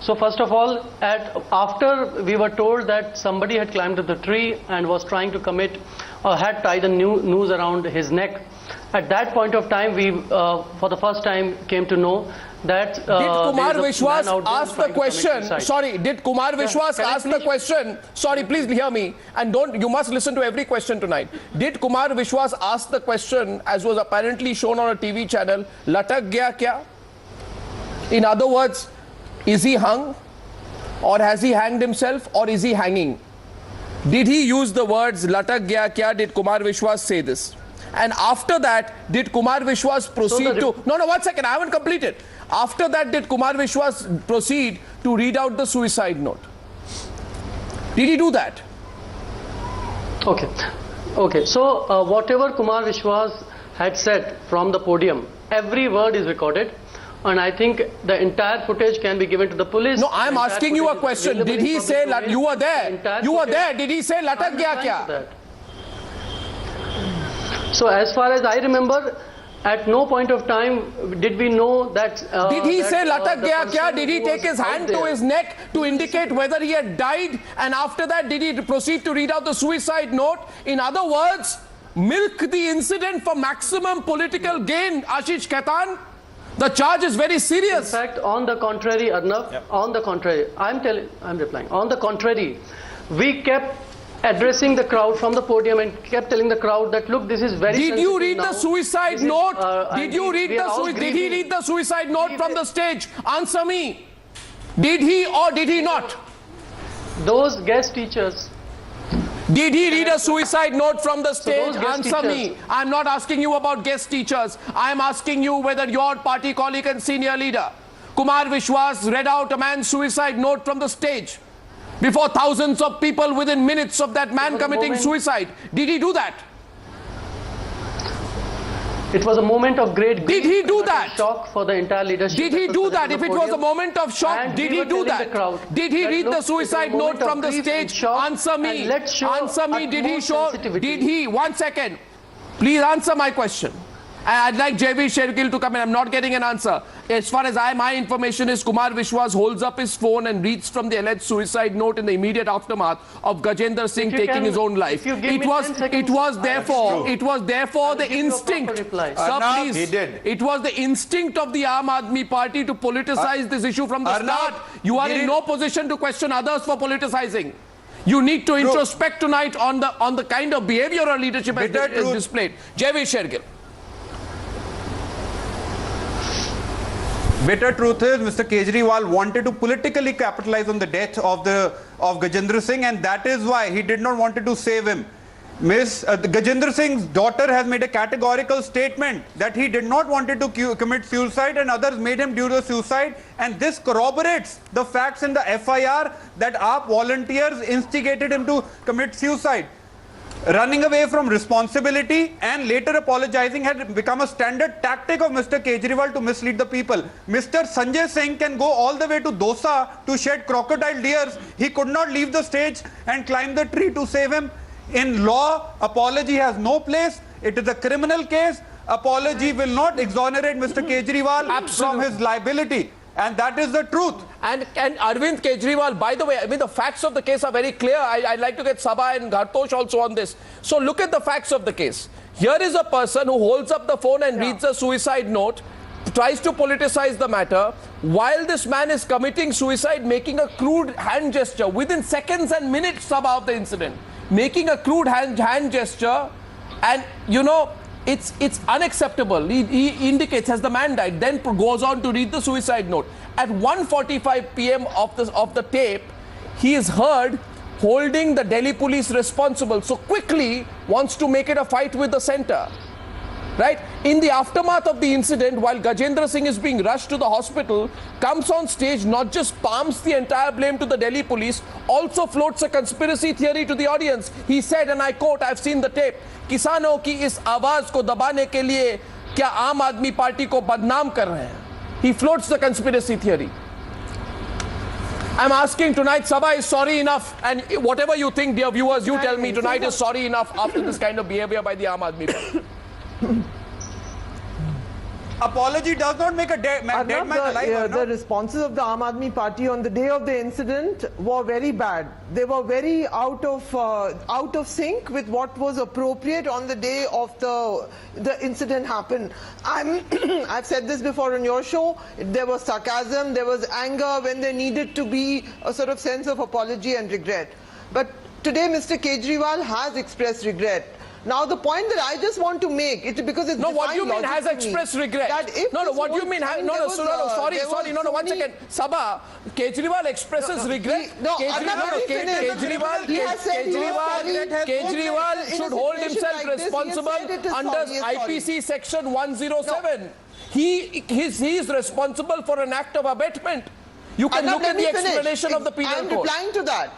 So first of all, after we were told that somebody had climbed up the tree and was trying to commit, or had tied a noose around his neck, at that point of time, we, for the first time, came to know that did Kumar Vishwas ask the question? Sorry, did Kumar Vishwas ask the question? Sorry, please hear me, and you must listen to every question tonight. Did Kumar Vishwas ask the question, as was apparently shown on a TV channel, "Latak gaya kya"? In other words, is he hung, or has he hanged himself, or is he hanging? Did he use the words "Latak gaya kya"? Did Kumar Vishwas say this? And after that, did Kumar Vishwas proceed to... No, 1 second, I haven't completed. After that, did Kumar Vishwas proceed to read out the suicide note? Did he do that? Okay. Okay. So, whatever Kumar Vishwas had said from the podium, every word is recorded. And I think the entire footage can be given to the police. No, I'm asking you a question. Did he say... You were there. You were there. Did he say "Latak gaya kya"? So as far as I remember, at no point of time did we know that... did he say "Latak gaya kya"? Did he take his hand to his neck to indicate whether he had died? And after that, did he proceed to read out the suicide note? In other words, milk the incident for maximum political gain, Ashish Khaitan? The charge is very serious. In fact, on the contrary, Arnav, on the contrary, I'm replying. On the contrary, we kept addressing the crowd from the podium and kept telling the crowd that, look, this is very sensitive. Did you read now. The suicide note? Did you read the Did he read the suicide note from the stage? Answer me. Did he or did he not? Those guest teachers. Did he read a suicide note from the stage? Answer me. I'm not asking you about guest teachers. I'm asking you whether your party colleague and senior leader, Kumar Vishwas, read out a man's suicide note from the stage before thousands of people within minutes of that man committing suicide. Did he do that? It was a moment of great grief. Did he do that? Shock for the entire leadership. Did he do that? If it was a moment of shock, did he do that? Did he read the suicide note from the stage? Answer me. Answer me. Did he show? Did he? 1 second. Please answer my question. I'd like Jaiveer Shergill to come in. I'm not getting an answer. As far as my information is, Kumar Vishwas holds up his phone and reads from the alleged suicide note in the immediate aftermath of Gajendra Singh taking his own life. It was therefore the instinct. Sir, please. He did. It was the instinct of the Aam Aadmi Party to politicize this issue from the start. You are in no position to question others for politicizing. You need to introspect tonight on the kind of behavior or leadership has displayed. Jaiveer Shergill. Bitter truth is, Mr. Kejriwal wanted to politically capitalize on the death of Gajendra Singh, and that is why he did not want to save him. Gajendra Singh's daughter has made a categorical statement that he did not want to commit suicide and others made him do the suicide, and this corroborates the facts in the FIR that AAP volunteers instigated him to commit suicide. Running away from responsibility and later apologizing had become a standard tactic of Mr. Kejriwal to mislead the people. Mr. Sanjay Singh can go all the way to Dosa to shed crocodile tears. He could not leave the stage and climb the tree to save him. In law, apology has no place. It is a criminal case. Apology will not exonerate Mr. Kejriwal from his liability. And that is the truth. And Arvind Kejriwal, by the way, I mean, the facts of the case are very clear. I'd like to get Sabha and Ghartosh also on this. So look at the facts of the case. Here is a person who holds up the phone and reads a suicide note, tries to politicize the matter, while this man is committing suicide, making a crude hand gesture within seconds and minutes, Sabha, of the incident. Making a crude hand gesture, and, you know, it's unacceptable. He indicates, has the man died, then goes on to read the suicide note. At 1:45 p.m. of the tape, he is heard holding the Delhi police responsible. So quickly wants to make it a fight with the center. Right? In the aftermath of the incident, while Gajendra Singh is being rushed to the hospital, comes on stage, not just palms the entire blame to the Delhi police, also floats a conspiracy theory to the audience. He said, and I quote, I've seen the tape, किसानों की इस आवाज को दबाने के लिए क्या आम आदमी पार्टी को बदनाम कर रहे हैं? He floats the conspiracy theory. I'm asking tonight, Sabha, is sorry enough? And whatever you think, dear viewers, you tell me tonight is sorry enough after this kind of behavior by the Aam Aadmi Party. apology does not make a dead man alive. The responses of the Aam Aadmi Party on the day of the incident were very bad. They were very out of sync with what was appropriate on the day of the incident happened. I've said this before on your show. There was sarcasm, there was anger when there needed to be a sort of sense of apology and regret. But today Mr. Kejriwal has expressed regret. Now the point that I just want to make, it's because it's what do you mean has expressed regret? What do you mean? Sorry, one second. Sabha, Kejriwal expresses regret. Kejriwal should hold himself responsible under IPC section 107. He is responsible for an act of abetment. You can look at the explanation of the penal code. I'm replying to that.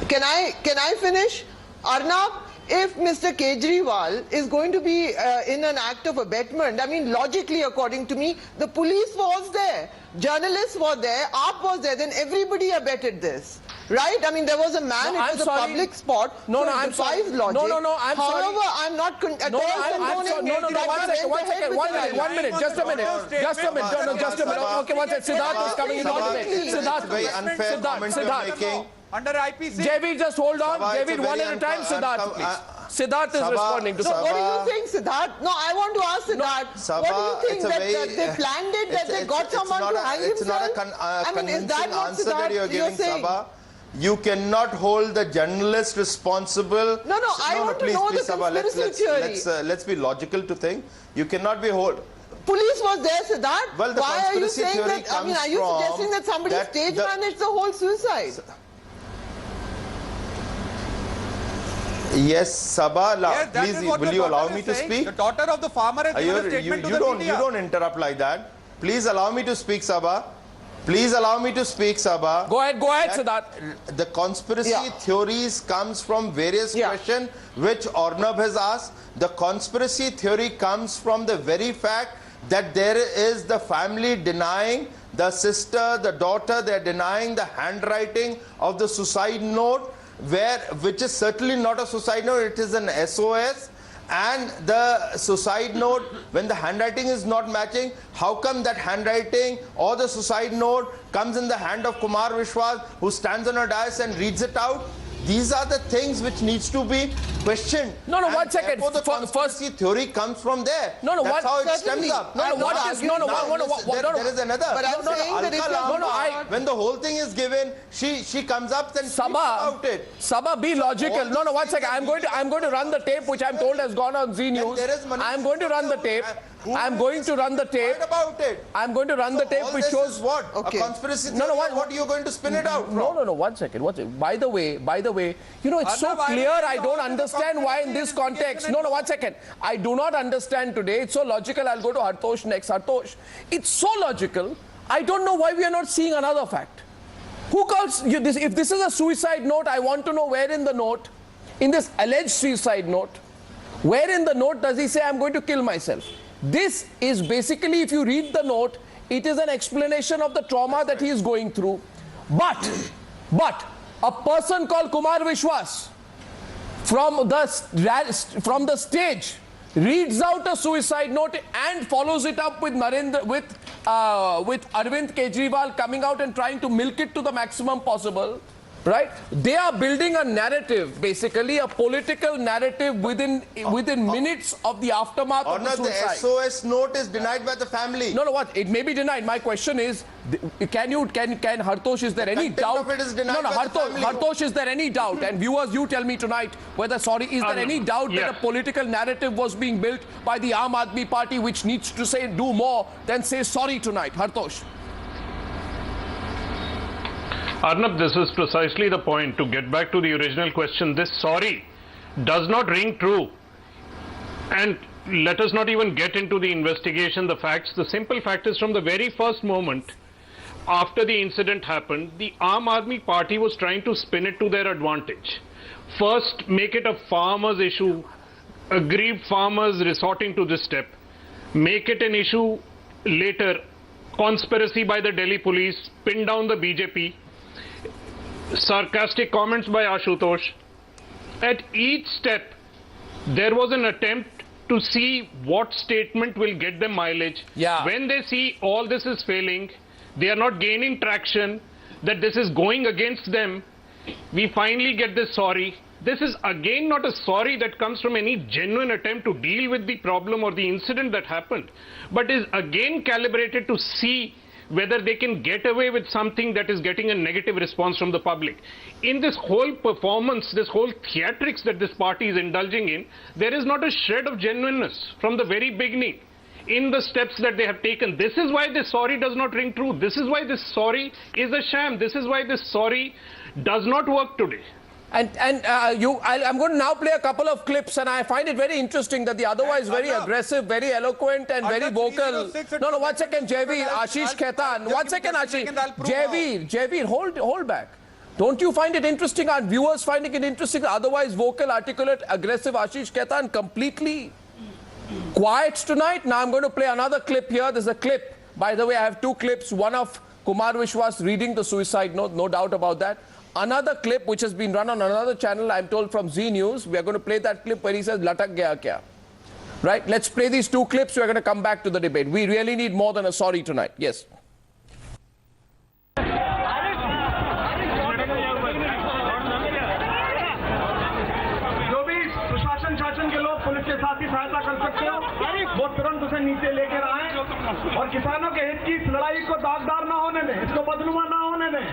Can I finish? Arnab, if Mr. Kejriwal is going to be in an act of abetment, I mean, logically, according to me, the police was there, journalists were there, AAP was there, then everybody abetted this. Right? I mean, there was a man, it was a public spot. I'm sorry. However, I'm not one minute. Just a minute. Okay, one second. Siddharth is coming in. Siddharth, very unfair comment you're making. Under IPC. Jaiveer, just hold on. Jaiveer, one at a time. Siddharth, please. Siddharth is responding to Sabha. What do you think, Siddharth? No, I want to ask Siddharth. What do you think that they planned it, that they got someone to hang himself? It's not a convincing answer that you're giving, Sabha. You cannot hold the journalist responsible. No, I want to know the conspiracy theory. Let's be logical to think. You cannot be hold. Police was there, Siddharth. Well, the Why are you saying that? I mean, are you suggesting that somebody stage managed the whole suicide? Yes, Sabha, please, will you allow me to speak? The daughter of the farmer has given a statement to the media. You don't interrupt like that. Please allow me to speak, Sabha. Please allow me to speak, Sabha. Go ahead, Siddharth. The conspiracy theories comes from various questions which Arnab has asked. The conspiracy theory comes from the very fact that there is the family denying, the sister, the daughter, they are denying the handwriting of the suicide note, which is certainly not a suicide note, it is an SOS. And the suicide note, when the handwriting is not matching, how come that handwriting or the suicide note comes in the hand of Kumar Vishwas, who stands on a dais and reads it out? These are the things which needs to be questioned. One second. The conspiracy theory comes from there. That's how it stems up. There is another. But I'm saying that when the whole thing is given, she comes up and speaks about it. Sabha, be logical. One second. I'm going to run the tape, which I'm told has gone on Z News. I'm going to run the tape. I'm going to run the tape. What about it? I'm going to run the tape, which shows what? Okay. A conspiracy theory. What are you going to spin it out from? No. One second. By the way, it's so clear. I don't understand why in this context. One second. I do not understand today. It's so logical. I'll go to Hartosh next. Hartosh, it's so logical. I don't know why we are not seeing another fact. Who calls you this? If this is a suicide note, I want to know where in the note, in this alleged suicide note, where in the note does he say I'm going to kill myself? This is basically, if you read the note, it is an explanation of the trauma that he is going through. But a person called Kumar Vishwas from the stage reads out a suicide note and follows it up with Arvind Kejriwal coming out and trying to milk it to the maximum possible. Right? They are building a narrative, basically a political narrative within minutes of the aftermath of the suicide. The SOS note is denied by the family. It may be denied. My question is, can Hartosh, is there any doubt? Hartosh, is there any doubt? And viewers, you tell me tonight whether, is there any doubt that a political narrative was being built by the Aam Aadmi Party, which needs to do more than say sorry tonight? Hartosh. Arnab, this is precisely the point. To get back to the original question, this sorry does not ring true. And let us not even get into the investigation, the facts. The simple fact is, from the very first moment after the incident happened, the Aam Aadmi Party was trying to spin it to their advantage. First, make it a farmers' issue, aggrieved farmers resorting to this step. Make it an issue later, conspiracy by the Delhi police, pin down the BJP. Sarcastic comments by Ashutosh. At each step, there was an attempt to see what statement will get them mileage. Yeah. When they see all this is failing, they are not gaining traction, that this is going against them, we finally get this sorry. This is again not a sorry that comes from any genuine attempt to deal with the problem or the incident that happened, but is again calibrated to see whether they can get away with something that is getting a negative response from the public. In this whole performance, this whole theatrics that this party is indulging in, there is not a shred of genuineness from the very beginning in the steps that they have taken. This is why this sorry does not ring true. This is why this sorry is a sham. This is why this sorry does not work today. I'm going to now play a couple of clips, and I find it very interesting that the otherwise very aggressive, very eloquent and very vocal... No, 1 second, Jaiveer, Ashish Khaitan. 1 second, Ashish. Jaiveer, hold back. Don't you find it interesting? Our viewers finding it interesting? Otherwise vocal, articulate, aggressive Ashish Khaitan completely quiet tonight. Now I'm going to play another clip here. There's a clip. By the way, I have two clips. One of Kumar Vishwas reading the suicide note, no doubt about that. Another clip which has been run on another channel, I'm told from Z News. We are going to play that clip where he says, "Latak gaya kya?" Right? Let's play these two clips. We are going to come back to the debate. We really need more than a sorry tonight. Yes. वो तुरंत उसे नीचे लेकर आए और किसानों के हित की इस लड़ाई को दागदार ना होने दें, इसको बदनुमा ना होने दें।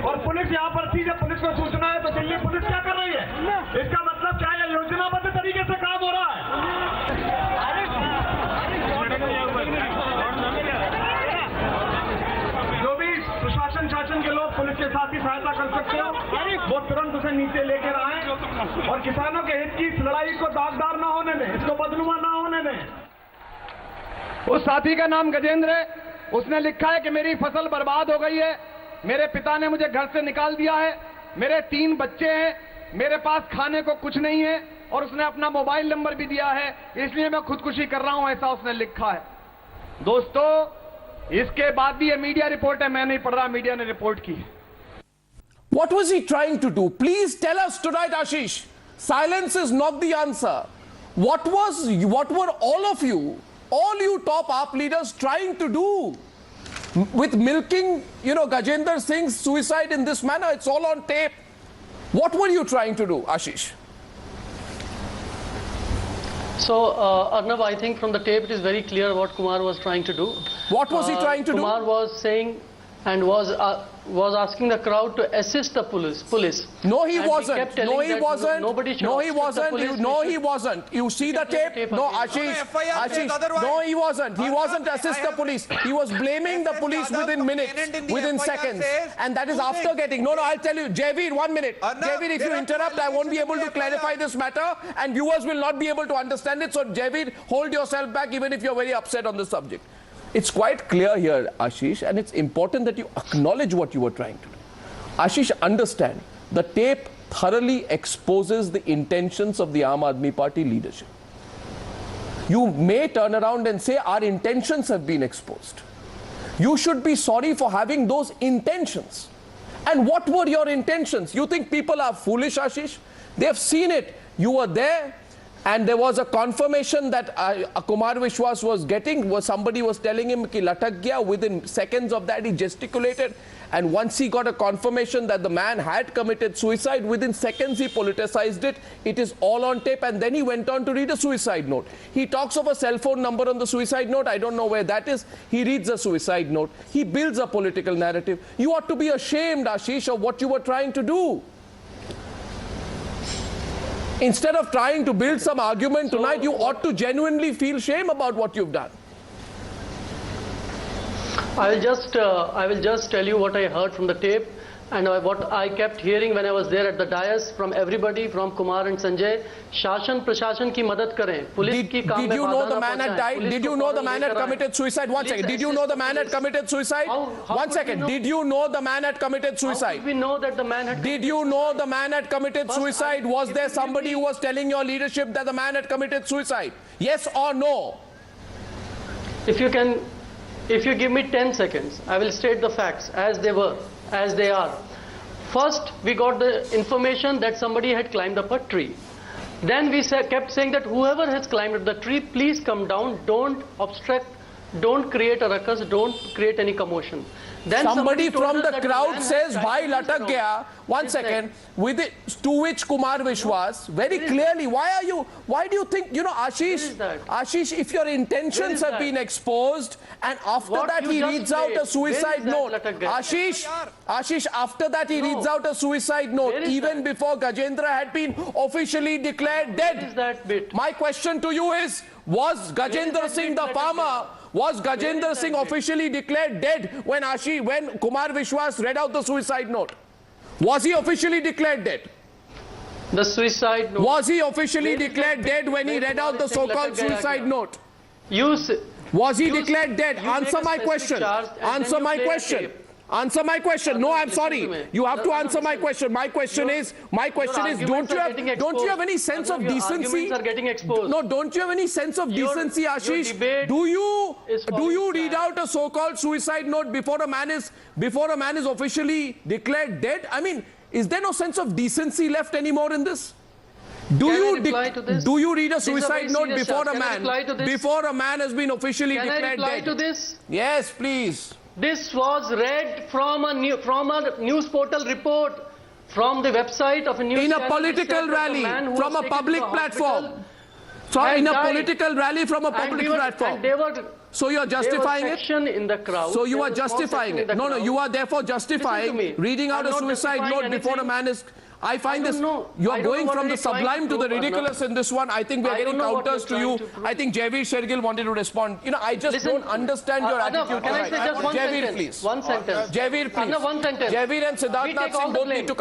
और पुलिस यहाँ पर थी, जब पुलिस को सूचना है तो दिल्ली पुलिस क्या कर रही है? इसका मतलब क्या है? योजनाबद्ध तरीके से काम हो रहा है। जो भी प्रशासन शासन के लोग पुलिस के साथ ही सहायता कर सकते हो, वो तुरंत उसे नीचे लेकर आए और किसानों के हित की इस लड़ाई को दागदार ना होने दें, इसको बदनुमा ना होने दें। उस साथी का नाम गजेंद्र है। उसने लिखा है कि मेरी फसल बर्बाद हो गई है, मेरे पिता ने मुझे घर से निकाल दिया है, मेरे 3 बच्चे हैं, मेरे पास खाने को कुछ नहीं है और उसने अपना मोबाइल नंबर भी दिया है, इसलिए मैं खुदकुशी कर रहा हूं, ऐसा उसने लिखा है। दोस्तों, इसके बाद भी ये मीडिया रिपोर्ट है, मैं नहीं पढ़ रहा, मीडिया ने रिपोर्ट की है। What was he trying to do? Please tell us tonight, Ashish. Silence is not the answer. What were all of you, all you top AAP leaders trying to do with milking, Gajendra Singh's suicide in this manner? It's all on tape. What were you trying to do, Ashish? So, Arnab, I think from the tape it is very clear what Kumar was trying to do. What was he trying to do? Kumar was saying and was asking the crowd to assist the police. No, he wasn't. No, he wasn't. Nobody should no, he wasn't. No, he wasn't. You see the tape? No, Ashish. No, he wasn't. He wasn't assist the police. He was blaming the police within minutes, within seconds. And that is after getting... No, I'll tell you. Jaiveer, 1 minute. Jaiveer, if you interrupt, I won't be able to clarify this matter and viewers will not be able to understand it. So, Jaiveer, hold yourself back even if you're very upset on the subject. It's quite clear here, Ashish, and it's important that you acknowledge what you were trying to do. Ashish, understand, the tape thoroughly exposes the intentions of the Aam Aadmi Party leadership. You may turn around and say our intentions have been exposed. You should be sorry for having those intentions. And what were your intentions? You think people are foolish, Ashish? They have seen it. You were there. And there was a confirmation that Kumar Vishwas was getting, somebody was telling him ki latak gaya. Within seconds of that he gesticulated, and once he got a confirmation that the man had committed suicide, within seconds he politicized it. It is all on tape, and then he went on to read a suicide note. He talks of a cell phone number on the suicide note. I don't know where that is. He reads a suicide note. He builds a political narrative. You ought to be ashamed, Ashish, of what you were trying to do. Instead of trying to build some argument tonight, you ought to genuinely feel shame about what you've done. I will just tell you what I heard from the tape and what I kept hearing when I was there at the dais from everybody, from Kumar and Sanjay. Shashan Prashashan ki madad kare. Did you know the man had died? Did you know the man had committed suicide? 1 second. Did you know the man had committed suicide? 1 second. Did you know the man had committed suicide? How did we know that the man had... Did you know the man had committed suicide? Was there somebody who was telling your leadership that the man had committed suicide? Yes or no? If you give me 10 seconds, I will state the facts as they were, as they are. First, we got the information that somebody had climbed up a tree. Then we kept saying that whoever has climbed up the tree, please come down, don't obstruct, don't create a ruckus, don't create any commotion. Then somebody told from us the that crowd man says, had "Bhai tried to latak gaya." One Is second. With it, to which Kumar Vishwas very clearly, why do you think, you know, Ashish, if your intentions have been exposed and after What that you he just reads out said, a suicide where is note, that latak gaya? Ashish, after that he reads out a suicide note, Where is even that? before Gajendra had been officially declared dead. Where is that bit? My question to you is, was Gajendra Singh the farmer, was Gajendra Singh officially declared dead when Kumar Vishwas read out the suicide note? Was he officially declared dead? The suicide note. Was he officially Where is declared that dead bit? when he Where read is out the that thing, so-called latak gaya suicide kya? note? Was he declared dead? Answer my question. Answer my question. Answer my question. No, I'm sorry. You have to answer my question. My question is, don't you have any sense of decency? Arguments are getting exposed. No, don't you have any sense of decency, Ashish? Do you read out a so-called suicide note before a man is officially declared dead? I mean, is there no sense of decency left anymore in this? Do you read a suicide note before a man has been officially declared dead? Can I reply to this? Yes, please. This was read from a news portal report from the website of a news In a channel. political rally from a public platform. So in a political rally from a public platform. So you are justifying it? In the crowd. So you are justifying it? No, you are therefore justifying reading out a suicide note before a man is... I find this, you are going from the sublime to the ridiculous in this one. I think we are getting counters to you. I think Jaiveer Shergill wanted to respond. You know, I just don't understand your attitude. Can I say just one Jaiveer, sentence? please. One sentence. Jaiveer, please. One sentence. Jaiveer and Siddharth Singh both need to